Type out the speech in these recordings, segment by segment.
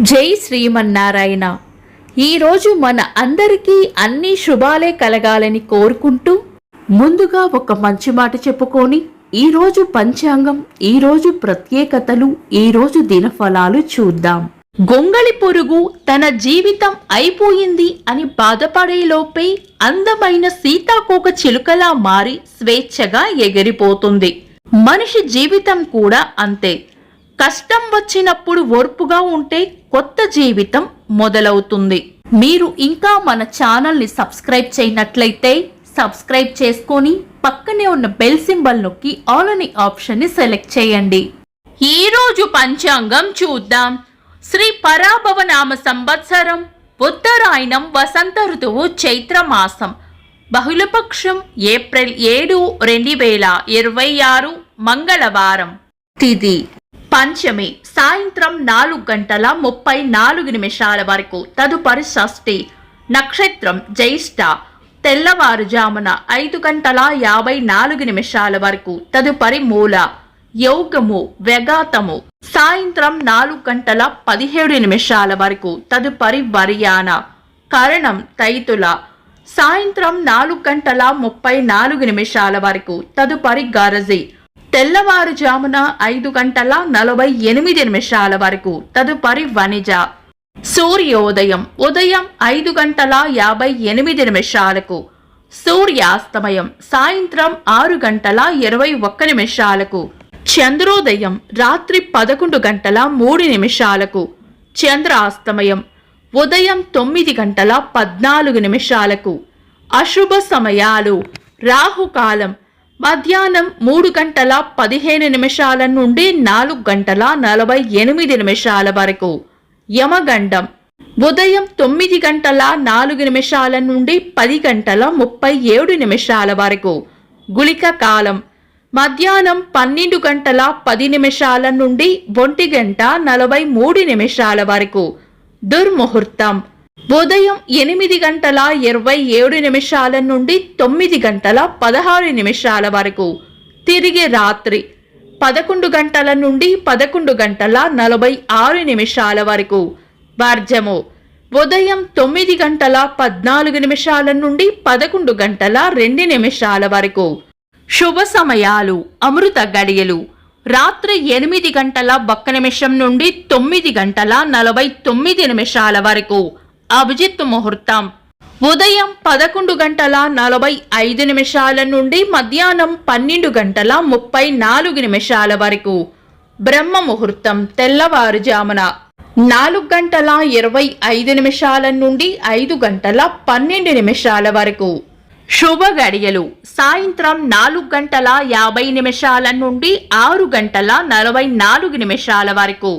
జై శ్రీమన్నారాయణ. ఈరోజు మన అందరికీ అన్ని శుభాలే కలగాలని కోరుకుంటూ ముందుగా ఒక మంచి మాట చెప్పుకొని ఈరోజు పంచాంగం, ఈరోజు ప్రత్యేకతలు, ఈరోజు దినఫలాలు చూద్దాం. గొంగళి పురుగు తన జీవితం అయిపోయింది అని బాధపడేలోపే అందమైన సీతాకోక చిలుకలా మారి స్వేచ్ఛగా ఎగిరిపోతుంది. మనిషి జీవితం కూడా అంతే. కష్టం వచ్చినప్పుడు ఓర్పుగా ఉంటే కొత్త జీవితం మొదలవుతుంది. మీరు ఇంకా మన ఛానల్ని సబ్స్క్రైబ్ చేయనట్లయితే సబ్స్క్రైబ్ చేసుకొని పక్కనే ఉన్న బెల్ సింబల్ నొక్కి ఆల్ అనే ఆప్షన్ ని సెలెక్ట్ చేయండి. ఈ రోజు పంచాంగం చూద్దాం. శ్రీ పరాభవ నామ సంవత్సరం, ఉత్తరాయణం, వసంత ఋతువు, చైత్రమాసం, బహుళపక్షం, ఏప్రిల్ 7, 2026, మంగళవారం. తిథి పంచమి సాయంత్రం 4:34 వరకు, తదుపరి షష్ఠి. నక్షత్రం జ్యేష్ఠ తెల్లవారుజామున 5:54 వరకు, తదుపరి మూల. యోగము వ్యగాతము సాయంత్రం 4:17 వరకు, తదుపరి వర్యాన. కరణం తైతుల సాయంత్రం 4:34 వరకు, తదుపరి గరజి. తెల్లవారుజామున 5:48 వరకు, తదుపరి వనిజ. సూర్యోదయం ఉదయం 5:58, సూర్యాస్తమయం సాయంత్రం 6:21, చంద్రోదయం రాత్రి 11:03, చంద్రాస్తమయం ఉదయం 9:14. అశుభ సమయాలు: రాహుకాలం మధ్యాహ్నం 3:15 నుండి 4:48 వరకు, యమగండం ఉదయం 9:04 నుండి 10:37 వరకు, గుళిక కాలం మధ్యాహ్నం 12:10 నుండి 1:43 వరకు, దుర్ముహూర్తం ఉదయం 8:27 నుండి 9:16 వరకు, తిరిగి రాత్రి 11 గంటల నుండి 11:46 వరకు. వర్జము ఉదయం 9:14 నుండి 11:02 వరకు. శుభ సమయాలు: అమృత గడియలు రాత్రి 8:01 నుండి 9:49 వరకు, అభిజిత్ ముహూర్తం ఉదయం 11:45 నుండి మధ్యాహ్నం 12:34 వరకు. బ్రహ్మ ముహూర్తం తెల్లవారుజామున 4:25 నుండి 5:12 వరకు. శుభ గడియలు సాయంత్రం 4:50 నుండి 6:44 వరకు.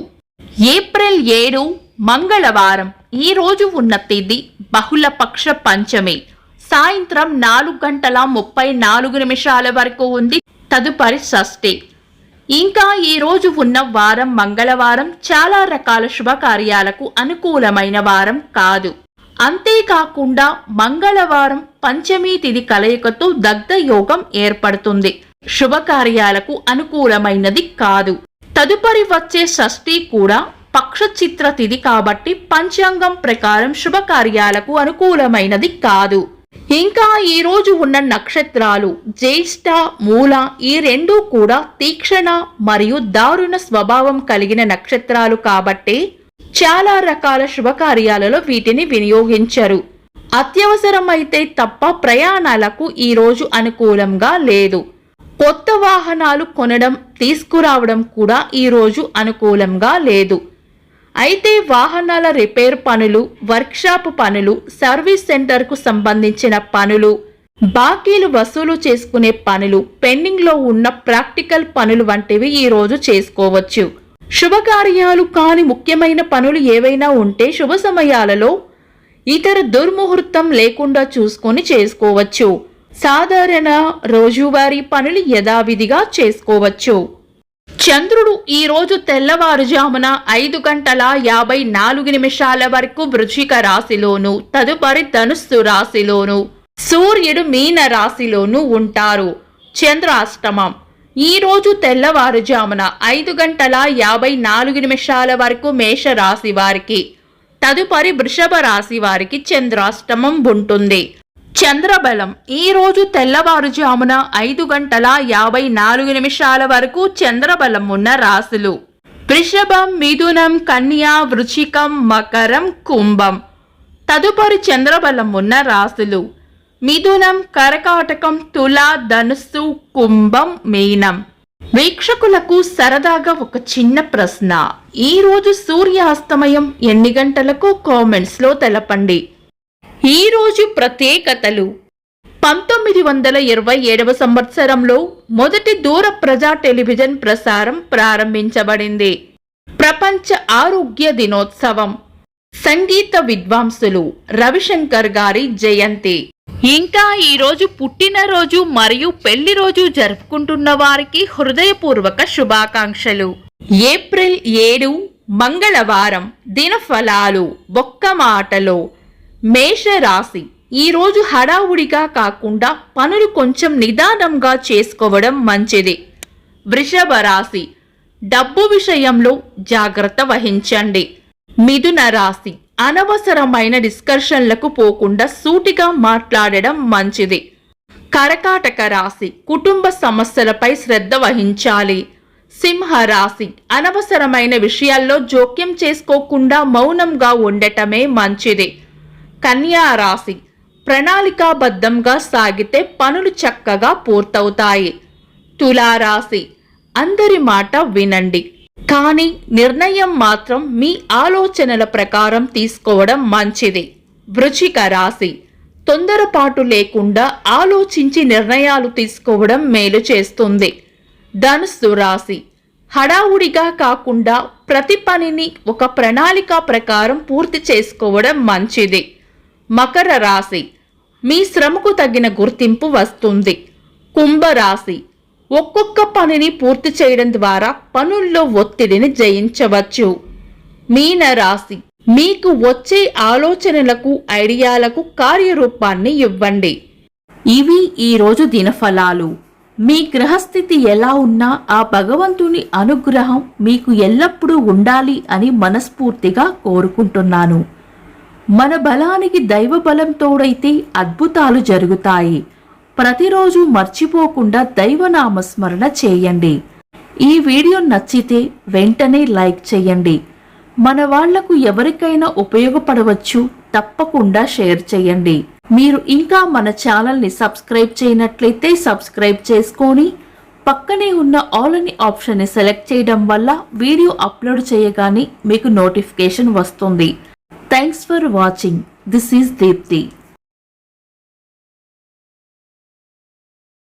ఏప్రిల్ 7 మంగళవారం. ఈ రోజు ఉన్న తేదీ బహుళపక్ష పంచమి. సాయంత్రం 4:34 వరకు ఉంది, తదుపరి షష్ఠి. ఇంకా ఈ రోజు ఉన్న వారం మంగళవారం. చాలా రకాల శుభకార్యాలకు అనుకూలమైన వారం కాదు. అంతేకాకుండా మంగళవారం పంచమీ తిథి కలయికతో దగ్ధ యోగం ఏర్పడుతుంది. శుభకార్యాలకు అనుకూలమైనది కాదు. తదుపరి వచ్చే షష్ఠి కూడా పక్ష చిత్ర తిథి కాబట్టి పంచాంగం ప్రకారం శుభకార్యాలకు అనుకూలమైనది కాదు. ఇంకా ఈ రోజు ఉన్న నక్షత్రాలు జ్యేష్ఠ, మూల. ఈ రెండూ కూడా తీక్షణ మరియు దారుణ స్వభావం కలిగిన నక్షత్రాలు కాబట్టి చాలా రకాల శుభకార్యాలలో వీటిని వినియోగించరు. అత్యవసరమైతే తప్ప ప్రయాణాలకు ఈ రోజు అనుకూలంగా లేదు. కొత్త వాహనాలు కొనడం, తీసుకురావడం కూడా ఈ రోజు అనుకూలంగా లేదు. అయితే వాహనాల రిపేర్ పనులు, వర్క్షాప్ పనులు, సర్వీస్ సెంటర్కు సంబంధించిన పనులు, బాకీలు వసూలు చేసుకునే పనులు, పెండింగ్లో ఉన్న ప్రాక్టికల్ పనులు వంటివి ఈ రోజు చేసుకోవచ్చు. శుభకార్యాలు కాని ముఖ్యమైన పనులు ఏవైనా ఉంటే శుభ సమయాలలో ఇతర దుర్ముహూర్తం లేకుండా చూసుకొని చేసుకోవచ్చు. సాధారణ రోజువారీ పనులు యథావిధిగా చేసుకోవచ్చు. చంద్రుడు ఈ రోజు తెల్లవారుజామున 5:54 వరకు వృశ్చిక రాశిలోను, తదుపరి ధనుస్సు రాశిలోను, సూర్యుడు మీన రాశిలోను ఉంటారు. చంద్రాష్టమం ఈ రోజు తెల్లవారుజామున 5:54 వరకు మేషరాశి వారికి, తదుపరి వృషభ రాశి వారికి చంద్రాష్టమం ఉంటుంది. చంద్రబలం ఈ రోజు తెల్లవారుజామున 5:54 వరకు చంద్రబలం ఉన్న రాశులు వృషభం, మిథునం, కన్యా, వృశ్చికం, మకరం, కుంభం. తదుపరి చంద్రబలం ఉన్న రాశులు మిథునం, కర్కాటకం, తుల, ధనుస్సు, కుంభం, మీనం. వీక్షకులకు సరదాగా ఒక చిన్న ప్రశ్న. ఈ రోజు సూర్యాస్తమయం ఎన్ని గంటలకు కామెంట్స్ లో తెలపండి. ఈ రోజు ప్రత్యేకతలు. 1927 సంవత్సరంలో మొదటి దూర ప్రజా టెలివిజన్ ప్రసారం ప్రారంభించబడింది. ప్రపంచ ఆరోగ్య దినోత్సవం. సంగీత విద్వాంసులు రవిశంకర్ గారి జయంతి. ఇంకా ఈ రోజు పుట్టినరోజు మరియు పెళ్లి రోజు జరుపుకుంటున్న వారికి హృదయపూర్వక శుభాకాంక్షలు. ఏప్రిల్ 7 మంగళవారం. దినఫలాలు. ఒక్క మాటలో మేషరాశి ఈ రోజు హడావుడిగా కాకుండా పనులు కొంచెం నిదానంగా చేసుకోవడం మంచిది. వృషభ రాశి డబ్బు విషయంలో జాగ్రత్త వహించండి. మిథున రాశి అనవసరమైన డిస్కషన్లకు పోకుండా సూటిగా మాట్లాడడం మంచిది. కర్కాటక రాశి కుటుంబ సమస్యలపై శ్రద్ధ వహించాలి. సింహ రాశి అనవసరమైన విషయాల్లో జోక్యం చేసుకోకుండా మౌనంగా ఉండటమే మంచిది. కన్యా రాశి ప్రణాళికాబద్ధంగా సాగితే పనులు చక్కగా పూర్తవుతాయి. తులారాశి అందరి మాట వినండి, కానీ నిర్ణయం మాత్రం మీ ఆలోచనల ప్రకారం తీసుకోవడం మంచిది. వృశ్చిక రాశి తొందరపాటు లేకుండా ఆలోచించి నిర్ణయాలు తీసుకోవడం మేలు చేస్తుంది. ధనుస్సు రాశి హడావుడిగా కాకుండా ప్రతి పనిని ఒక ప్రణాళిక ప్రకారం పూర్తి చేసుకోవడం మంచిది. మకర రాశి మీ శ్రమకు తగిన గుర్తింపు వస్తుంది. కుంభరాశి ఒక్కొక్క పనిని పూర్తి చేయడం ద్వారా పనుల్లో ఒత్తిడిని జయించవచ్చు. మీన రాశి మీకు వచ్చే ఆలోచనలకు, ఐడియాలకు కార్యరూపాన్ని ఇవ్వండి. ఇవి ఈరోజు దినఫలాలు. మీ గ్రహస్థితి ఎలా ఉన్నా ఆ భగవంతుని అనుగ్రహం మీకు ఎల్లప్పుడూ ఉండాలి అని మనస్ఫూర్తిగా కోరుకుంటున్నాను. మన బలానికి దైవ బలం తోడైతే అద్భుతాలు జరుగుతాయి. ప్రతిరోజు మర్చిపోకుండా దైవనామస్మరణ చేయండి. ఈ వీడియో నచ్చితే వెంటనే లైక్ చేయండి. మన వాళ్లకు ఎవరికైనా ఉపయోగపడవచ్చు. తప్పకుండా షేర్ చేయండి. మీరు ఇంకా మన ఛానల్ని సబ్స్క్రైబ్ చేయనట్లయితే సబ్స్క్రైబ్ చేసుకొని పక్కనే ఉన్న ఆల్ అని ఆప్షన్ని సెలెక్ట్ చేయడం వల్ల వీడియో అప్లోడ్ చేయగానే మీకు నోటిఫికేషన్ వస్తుంది. Thanks for watching. This is Deepti.